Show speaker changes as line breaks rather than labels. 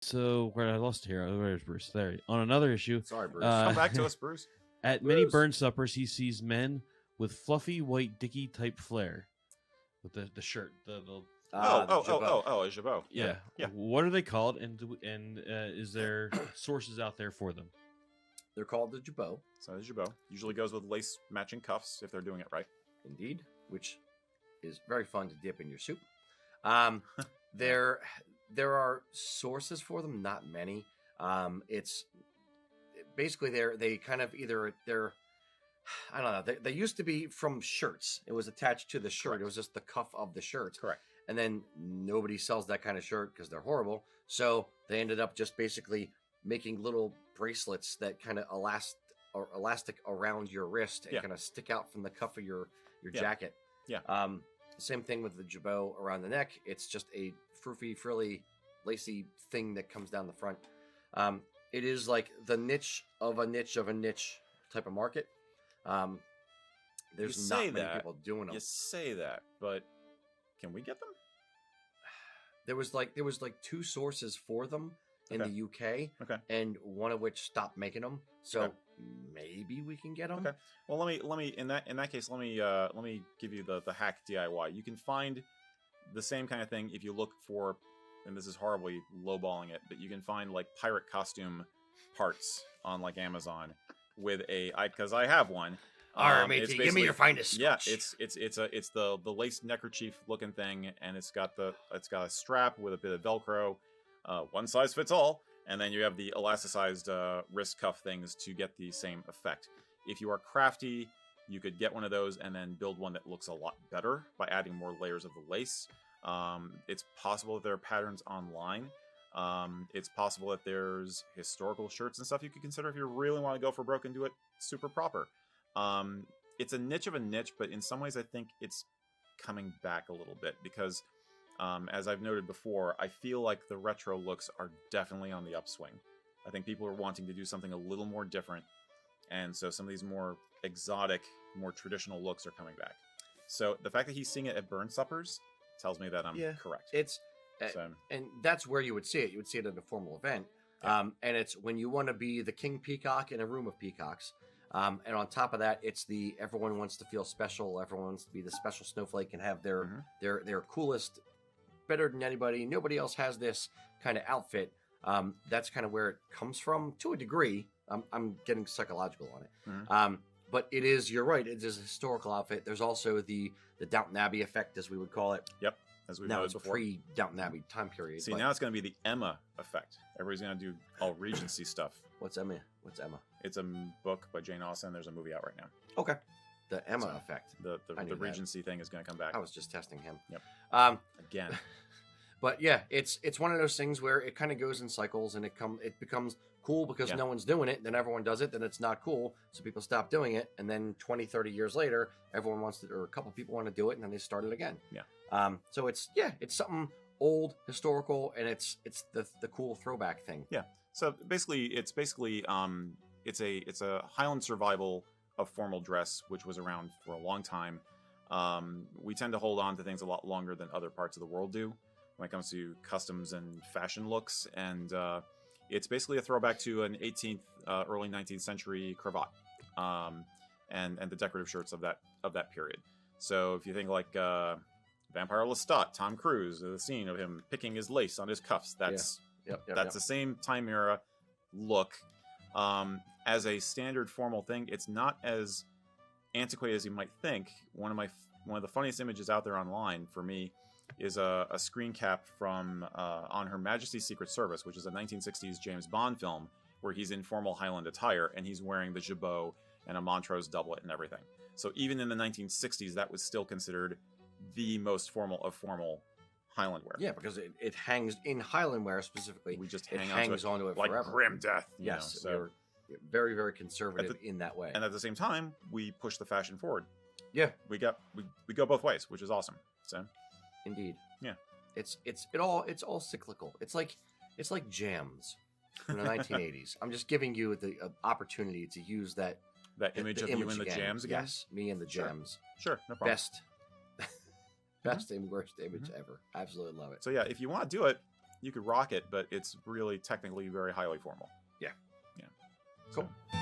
So where I lost here, where's Bruce? There. On another issue,
Sorry, Bruce.
Come back to us, Bruce.
At many
Bruce.
burn suppers, he sees men with fluffy white dicky type flair, with the shirt. The
A Jabot.
yeah.
Yeah.
What are they called? And is there sources out there for them?
They're called the Jabot,
So the Jabot usually goes with lace matching cuffs if they're doing it right.
indeed, which is very fun to dip in your soup. There are sources for them, not many. It's basically they kind of they're I don't know. They used to be from shirts. It was attached to the shirt.
Correct.
It was just the cuff of the shirt.
Correct.
And then nobody sells that kind of shirt because they're horrible. So they ended up just basically making little bracelets that kind of elastic around your wrist and
Yeah.
kind of stick out from the cuff of your
Yeah.
jacket.
Yeah.
Same thing with the Jabot around the neck. It's just a froofy, frilly, lacy thing that comes down the front. It is like the niche of a niche of a niche type of market. There's
You
not
say
many
that.
people doing them.
You say that, but can we get them?
There was like two sources for them in
Okay.
the UK,
Okay.
and one of which stopped making them. So
Okay.
maybe we can get them.
Okay. Well, let me in that case, let me give you the hack DIY. You can find the same kind of thing if you look for, and this is horribly lowballing it, but you can find like pirate costume parts on like Amazon with because I have one.
All right,
It's
matey, give me
basically-
your finest
Yeah,
scotch.
it's the lace neckerchief looking thing, and it's got a strap with a bit of Velcro, one size fits all, and then you have the elasticized wrist cuff things to get the same effect. If you are crafty, you could get one of those and then build one that looks a lot better by adding more layers of the lace. It's possible that there are patterns online. It's possible that there's historical shirts and stuff you could consider if you really want to go for broke and do it super proper. It's a niche of a niche, but in some ways I think it's coming back a little bit because, as I've noted before, I feel like the retro looks are definitely on the upswing. I think people are wanting to do something a little more different, and so some of these more exotic, more traditional looks are coming back. So the fact that he's seeing it at burn suppers tells me that I'm correct.
It's
So,
and that's where you would see it. You would see it at a formal event.
Yeah.
And it's when you want to be the king peacock in a room of peacocks. And on top of that, it's everyone wants to feel special. Everyone wants to be the special snowflake and have their
Mhm.
their coolest, better than anybody. Nobody else has this kind of outfit. That's kind of where it comes from to a degree. I'm getting psychological on it.
Mhm.
But it is, you're right, it is a historical outfit. There's also the Downton Abbey effect, as we would call it.
as we've
Now
noted
it's
before.
pre-Downton Abbey time period.
See,
but
now it's going to be the Emma effect. Everybody's going to do all Regency stuff.
what's Emma? What's Emma?
It's a book by Jane Austen. There's a movie out right now.
Okay. The Emma
So,
effect.
The
I knew that.
Regency thing is going to come back
I was just testing him.
Yep. again.
But yeah, it's one of those things where it kind of goes in cycles, and it becomes cool because
Yeah.
no one's doing it. Then everyone does it. Then it's not cool, so people stop doing it. And then 20, 30 years later, everyone wants to, or a couple people want to do it, and then they start it again.
Yeah.
So it's something old, historical, and it's the cool throwback thing.
So basically, it's a Highland survival of formal dress, which was around for a long time. We tend to hold on to things a lot longer than other parts of the world do when it comes to customs and fashion looks, and it's basically a throwback to an 18th, early 19th century cravat, and the decorative shirts of that period. So if you think like Vampire Lestat, Tom Cruise, the scene of him picking his lace on his cuffs, that's
Yep.
the same time era look. As a standard formal thing, it's not as antiquated as you might think. One of the funniest images out there online for me is a screen cap from On Her Majesty's Secret Service, which is a 1960s James Bond film where he's in formal Highland attire and he's wearing the jabot and a Montrose doublet and everything. So even in the 1960s, that was still considered the most formal of formal Highland wear.
Yeah, because it hangs in Highland wear specifically.
We just
It
hang
hangs
onto it
onto it
like
forever.
grim death.
Yes,
so.
we're very, very conservative in that way.
And at the same time, we push the fashion forward.
Yeah,
We go both ways, which is awesome. So
indeed.
Yeah.
It's all cyclical. It's like jams from the 1980s. I'm just giving you the opportunity to use that
image
the
of you in the
again.
jams again.
Yes, me and the
Sure.
jams.
Sure, no problem.
Best and worst image ever. Absolutely love it.
So yeah, if you want to do it, you could rock it, but it's really technically very highly formal.
Yeah.
Yeah.
Cool.
So,